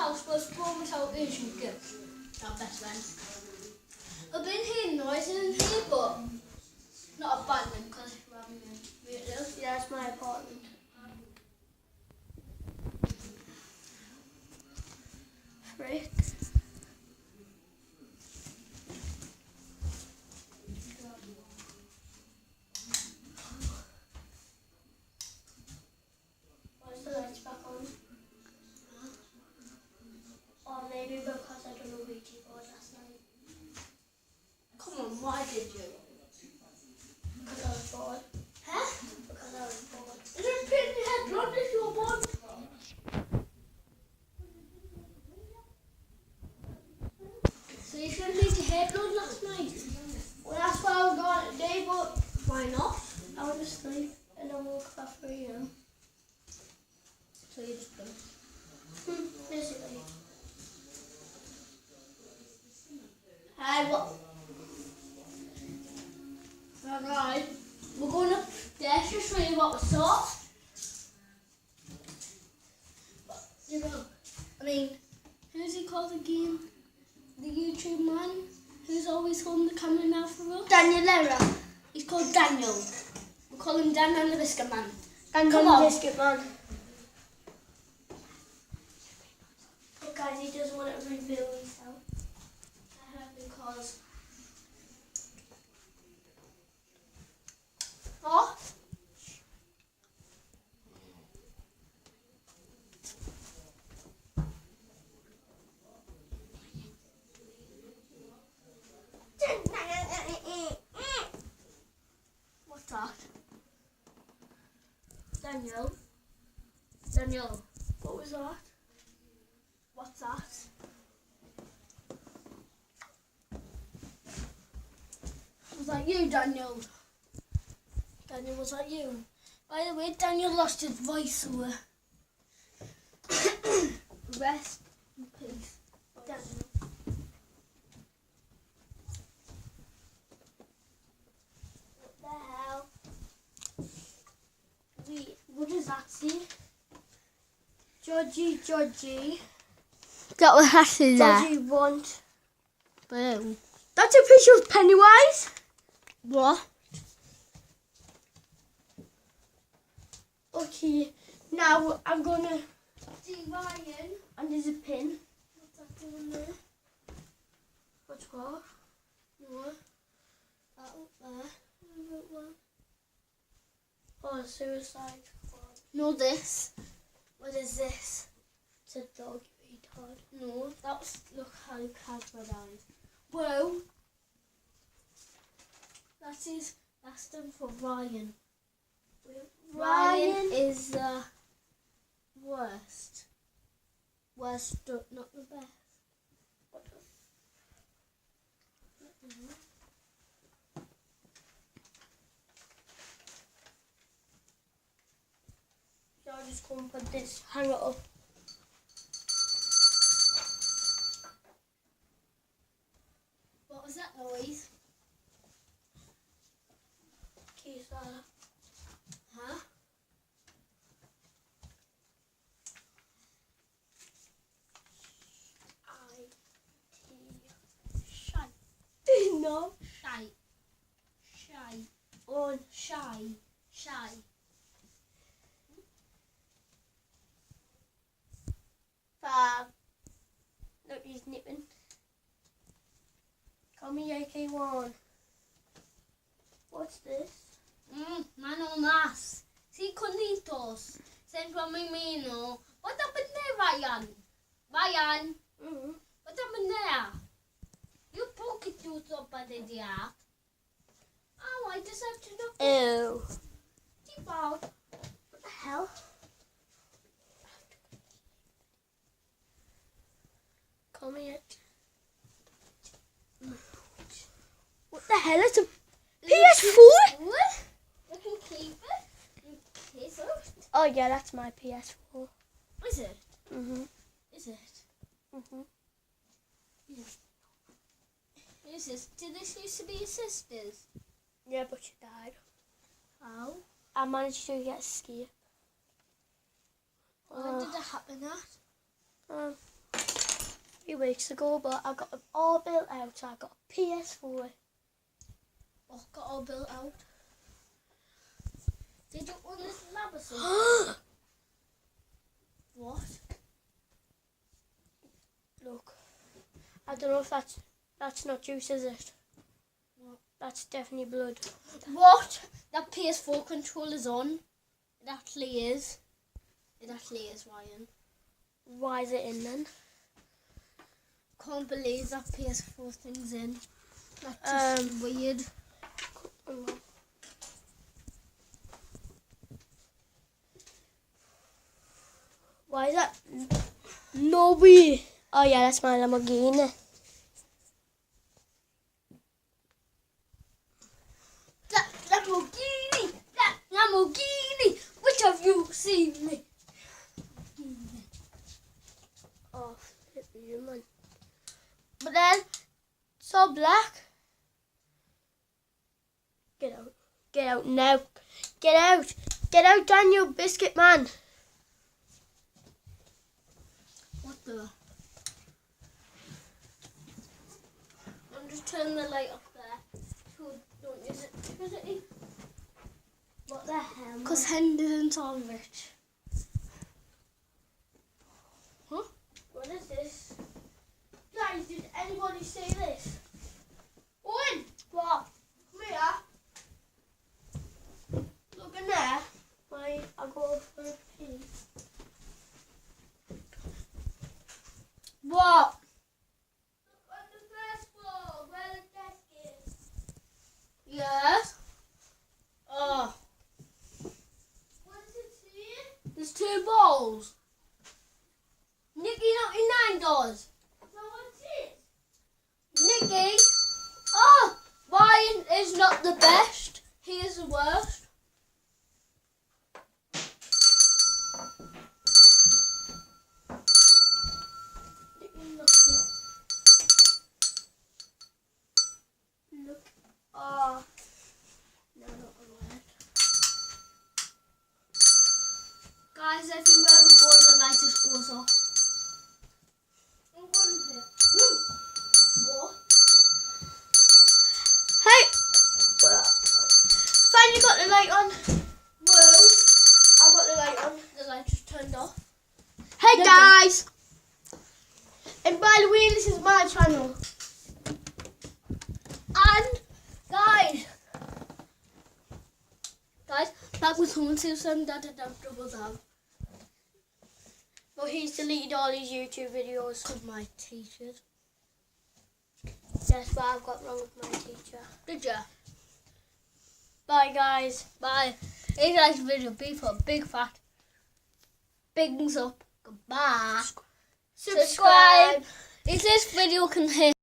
house was promised out Asian gifts. Our best friend. I've been hearing noises in here, but not abandoned because we're having a meeting. Yeah, it's my apartment. Frick. Why's the lights back on? Or maybe because I done a Ouija board last night. Come on, why did you? Because I was bored. Huh? Because I was bored. You didn't pin your head round if you were bored. So you shouldn't leave your hair blood last night. Well, that's why I was going today, but Why not? I went to sleep and I woke up at 3 a.m. So you just don't. Basically. Hey, what? Alright, we're going upstairs to show you what we saw. But, you know, I mean, who's he called again? The YouTube man who's always holding the camera now for us? Daniel Lera. He's called Daniel. We call him Dan and the Biscuit Man. Daniel Come on. Biscuit Man. But guys, he doesn't want to reveal himself. Because... What? What's that? Daniel, Daniel, what was that? what's that? Was that you, Daniel? Daniel, was that you? By the way, Daniel lost his voice, so rest in peace. Daniel. What the hell? Wait, what does that say? Georgie. That was actually Georgie want. Boom. That's a picture of Pennywise. What? Okay, now I'm gonna. See Ryan. And there's a pin. What's that doing there? What's what? No. That up there. Oh, suicide squad. No, this. What is this? It's a dog, you retard. No, that's look how Casper died. Whoa. That's them for Ryan. Ryan is the worst. Worst, not the best. What the So I'll just go and put this, hang it up. What was that noise? Okay, so Huh? Shy. no. Shy. Shy. On. Shy. Shy. Fab. Look, he's nipping. Call me AK1. What's this? Mano más. Sí, conitos. Centro Mimino. What happened there, Ryan? Ryan, Mm-hmm. what happened there? You pocket you up at the yard. Oh, I just have to look. Ew. Deep out. What the hell? Call me it. What the hell? It's a PS4? What? You can keep it. You kiss it. Oh yeah, that's my PS4. Is it? Mhm. Is it? Mhm. Is this? Did this used to be your sister's? Yeah, but she died. How? I managed to get escape. When did it happen at? few weeks ago, but I got it all built out. So I got a PS4. Oh, got all built out. Did you own this lab or something? What? Look, I don't know if that's not juice, is it? What? That's definitely blood. What? That PS4 controller's on. It actually is. It actually is, Ryan. Why is it in then? Can't believe that PS4 thing's in. That's just weird. Why is that? No way. Oh yeah, that's my Lamborghini. That Lamborghini! That Lamborghini! Which have you seen me? Oh, flip you, man. But then, So black. Get out. Get out now. Get out. Get out, Daniel Biscuit Man. what the? I'm just turning the light off there. So don't use electricity. What the hell? Because Henderson's on rich. Huh? What is this? Guys, did anybody see this? Owen! What? Come here. Look in there. Wait, I'll go for a pee. What? Look on the first floor where the desk is. Yes? Oh, What does it say? there's 2 balls. Nicky 99 does. So what's it? Nicky, oh, Ryan is not the best. He is the worst. Look. Oh. No, not alright. Guys, everywhere we go, the light just goes off. I'm going here. What? Hey! Well, finally got the light on. Well, I got the light on. the light just turned off. Hey No, guys! And by the way, this is my channel. And, guys, back with someone who said that I have double down. But he's deleted all his YouTube videos. Because my teachers. That's what I've got wrong with my teacher. Did ya? Bye guys. Bye. If you like the video, be for a big fat bigs up. Goodbye. Subscribe. If this video can hit